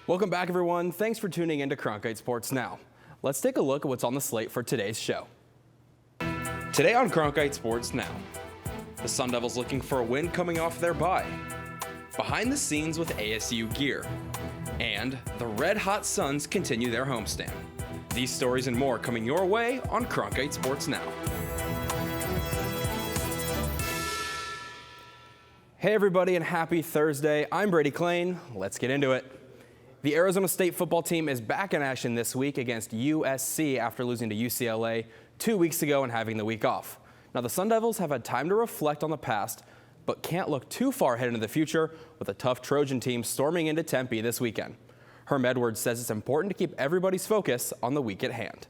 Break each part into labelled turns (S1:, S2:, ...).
S1: Welcome back, everyone. Thanks for tuning in to Cronkite Sports Now. Let's take a look at what's on the slate for today's show. Today on Cronkite Sports Now, the Sun Devils looking for a win coming off their bye, behind the scenes with ASU gear, and the Red Hot Suns continue their homestand. These stories and more coming your way on Cronkite Sports Now. Hey everybody, and happy Thursday. I'm Brady Klain. Let's get into it. The Arizona State football team is back in action this week against USC after losing to UCLA 2 weeks ago and having the week off. Now, the Sun Devils have had time to reflect on the past, but can't look too far ahead into the future with a tough Trojan team storming into Tempe this weekend. Herm Edwards says it's important to keep everybody's focus on the week at hand.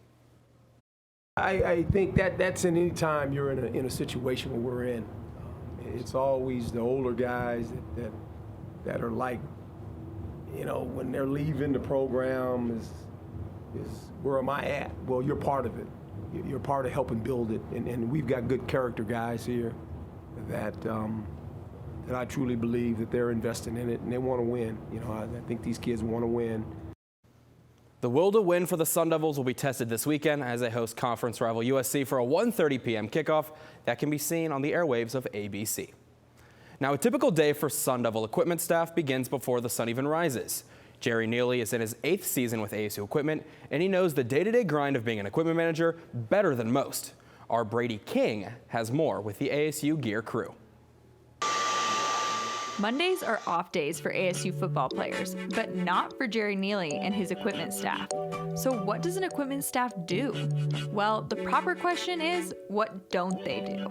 S2: I think that's in any time you're in a situation where we're in. It's always the older guys that are like, you know, when they're leaving the program is where am I at? Well, you're part of it. You're part of helping build it. And we've got good character guys here that I truly believe that they're investing in it and they want to win. You know, I think these kids want to win.
S1: The will to win for the Sun Devils will be tested this weekend as they host conference rival USC for a 1:30 p.m. kickoff that can be seen on the airwaves of ABC. Now, a typical day for Sun Devil equipment staff begins before the sun even rises. Jerry Neely is in his 8th season with ASU Equipment, and he knows the day-to-day grind of being an equipment manager better than most. Our Brady King has more with the ASU Gear crew.
S3: Mondays are off days for ASU football players, but not for Jerry Neely and his equipment staff. So what does an equipment staff do? Well, the proper question is, what don't they do?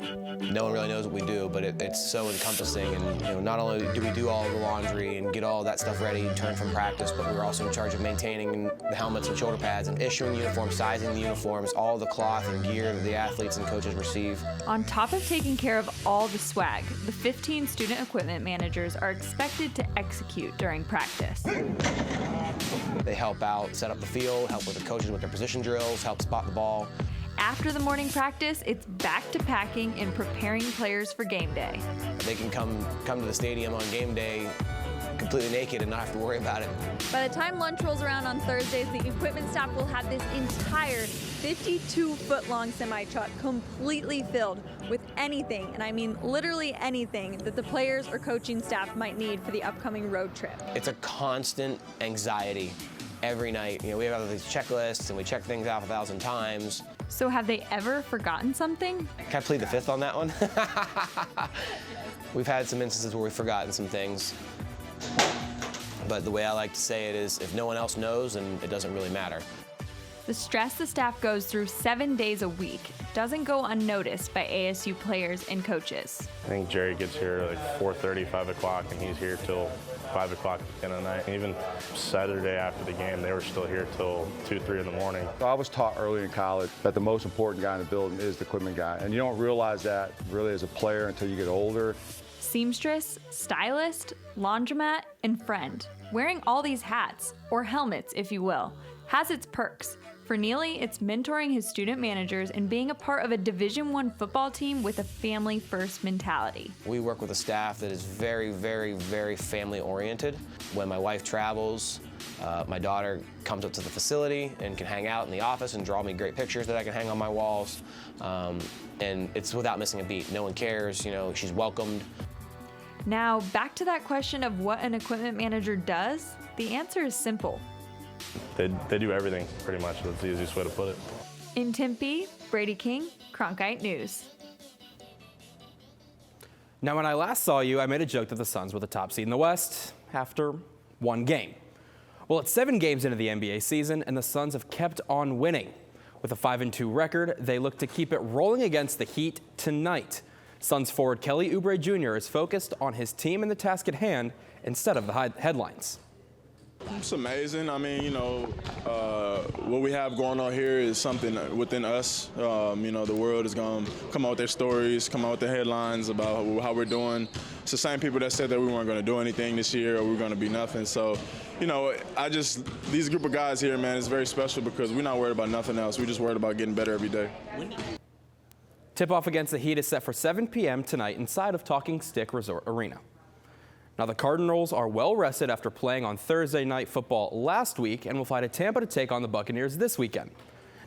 S4: No one really knows what we do, but it's so encompassing. And you know, not only do we do all the laundry and get all that stuff ready, turn from practice, but we're also in charge of maintaining the helmets and shoulder pads and issuing uniforms, sizing the uniforms, all the cloth and gear that the athletes and coaches receive.
S3: On top of taking care of all the swag, the 15 student equipment managers are expected to execute during practice.
S4: They help out, set up the field, help with the coaches with their position drills, help spot the ball.
S3: After the morning practice, it's back to packing and preparing players for game day.
S4: They can come to the stadium on game day completely naked and not have to worry about it.
S5: By the time lunch rolls around on Thursdays, the equipment staff will have this entire 52-foot-long semi-truck completely filled with anything, and I mean literally anything, that the players or coaching staff might need for the upcoming road trip.
S4: It's a constant anxiety every night. You know, we have all these checklists and we check things off 1,000 times.
S3: So have they ever forgotten something?
S4: Can I plead the fifth on that one? We've had some instances where we've forgotten some things. But the way I like to say it is, if no one else knows, then it doesn't really matter.
S3: The stress the staff goes through 7 days a week doesn't go unnoticed by ASU players and coaches.
S6: I think Jerry gets here like 4:30, 5 o'clock, and he's here till 5 o'clock at the end of the night. Even Saturday after the game, they were still here till 2, 3 in the morning.
S7: I was taught early in college that the most important guy in the building is the equipment guy. And you don't realize that really as a player until you get older.
S3: Seamstress, stylist, laundromat, and friend. Wearing all these hats, or helmets if you will, has its perks. For Neely, it's mentoring his student managers and being a part of a Division I football team with a family-first mentality.
S4: We work with a staff that is very, very, very family-oriented. When my wife travels, my daughter comes up to the facility and can hang out in the office and draw me great pictures that I can hang on my walls. And it's without missing a beat. No one cares, you know, she's welcomed.
S3: Now, back to that question of what an equipment manager does, the answer is simple.
S6: They do everything, pretty much. That's the easiest way to put it.
S3: In Tempe, Brady King, Cronkite News.
S1: Now, when I last saw you, I made a joke that the Suns were the top seed in the West after one game. Well, it's 7 games into the NBA season, and the Suns have kept on winning. With a 5-2 record, they look to keep it rolling against the Heat tonight. Suns forward Kelly Oubre Jr. is focused on his team and the task at hand instead of the headlines.
S8: It's amazing. I mean, you know, what we have going on here is something within us. You know, the world is going to come out with their stories, come out with the headlines about how we're doing. It's the same people that said that we weren't going to do anything this year or we were going to be nothing. So, you know, these group of guys here, man, is very special because we're not worried about nothing else. We're just worried about getting better every day.
S1: Tip-off against the Heat is set for 7 p.m. tonight inside of Talking Stick Resort Arena. Now, the Cardinals are well rested after playing on Thursday Night Football last week and will fly to Tampa to take on the Buccaneers this weekend.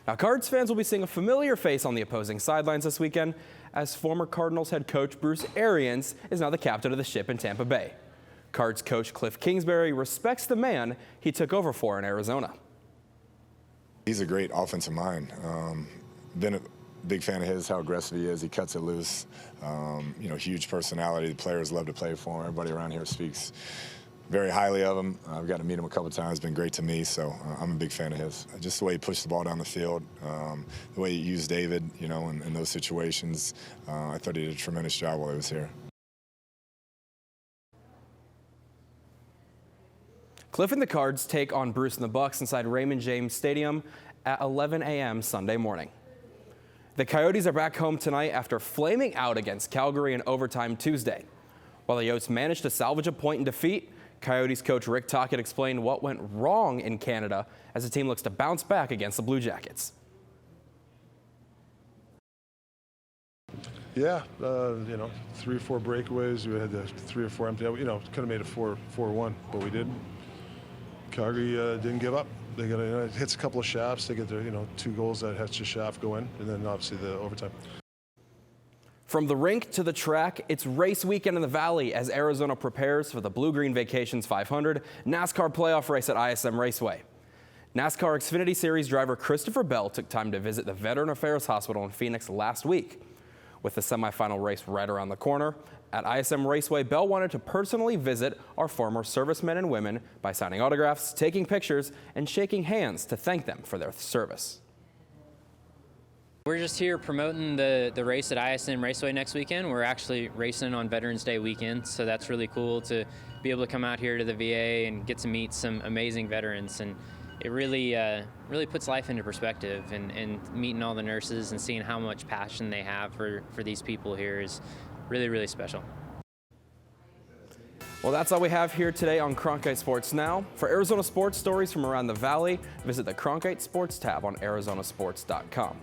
S1: Now, Cards fans will be seeing a familiar face on the opposing sidelines this weekend, as former Cardinals head coach Bruce Arians is now the captain of the ship in Tampa Bay. Cards coach Cliff Kingsbury respects the man he took over for in Arizona.
S9: He's a great offensive mind. Been a big fan of his, how aggressive he is. He cuts it loose. Huge personality. The players love to play for him. Everybody around here speaks very highly of him. I've got to meet him a couple of times. Been great to me, so I'm a big fan of his. Just the way he pushed the ball down the field, the way he used David, in those situations. I thought he did a tremendous job while he was here.
S1: Cliff and the Cards take on Bruce and the Bucs inside Raymond James Stadium at 11 a.m. Sunday morning. The Coyotes are back home tonight after flaming out against Calgary in overtime Tuesday. While the Yotes managed to salvage a point in defeat, Coyotes coach Rick Tocchet explained what went wrong in Canada as the team looks to bounce back against the Blue Jackets.
S10: Yeah, 3 or 4 breakaways. We had 3 or 4 empty. Could have made it 4-1, but we didn't. Calgary didn't give up. They got it hits a couple of shafts. They get their 2 goals that has to shaft go in, and then obviously the overtime.
S1: From the rink to the track, it's race weekend in the Valley as Arizona prepares for the Blue Green Vacations 500 NASCAR playoff race at ISM Raceway. NASCAR Xfinity Series driver Christopher Bell took time to visit the Veteran Affairs Hospital in Phoenix last week. With the semifinal race right around the corner, at ISM Raceway, Bell wanted to personally visit our former servicemen and women by signing autographs, taking pictures, and shaking hands to thank them for their service.
S11: We're just here promoting the race at ISM Raceway next weekend. We're actually racing on Veterans Day weekend, so that's really cool to be able to come out here to the VA and get to meet some amazing veterans. And it really puts life into perspective, and meeting all the nurses and seeing how much passion they have for these people here is really, really special.
S1: Well, that's all we have here today on Cronkite Sports Now. For Arizona sports stories from around the Valley, visit the Cronkite Sports tab on arizonasports.com.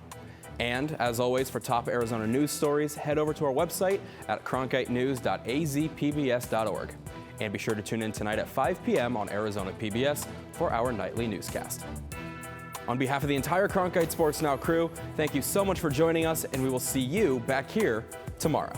S1: And as always, for top Arizona news stories, head over to our website at cronkitenews.azpbs.org. And be sure to tune in tonight at 5 p.m. on Arizona PBS for our nightly newscast. On behalf of the entire Cronkite Sports Now crew, thank you so much for joining us, and we will see you back here tomorrow.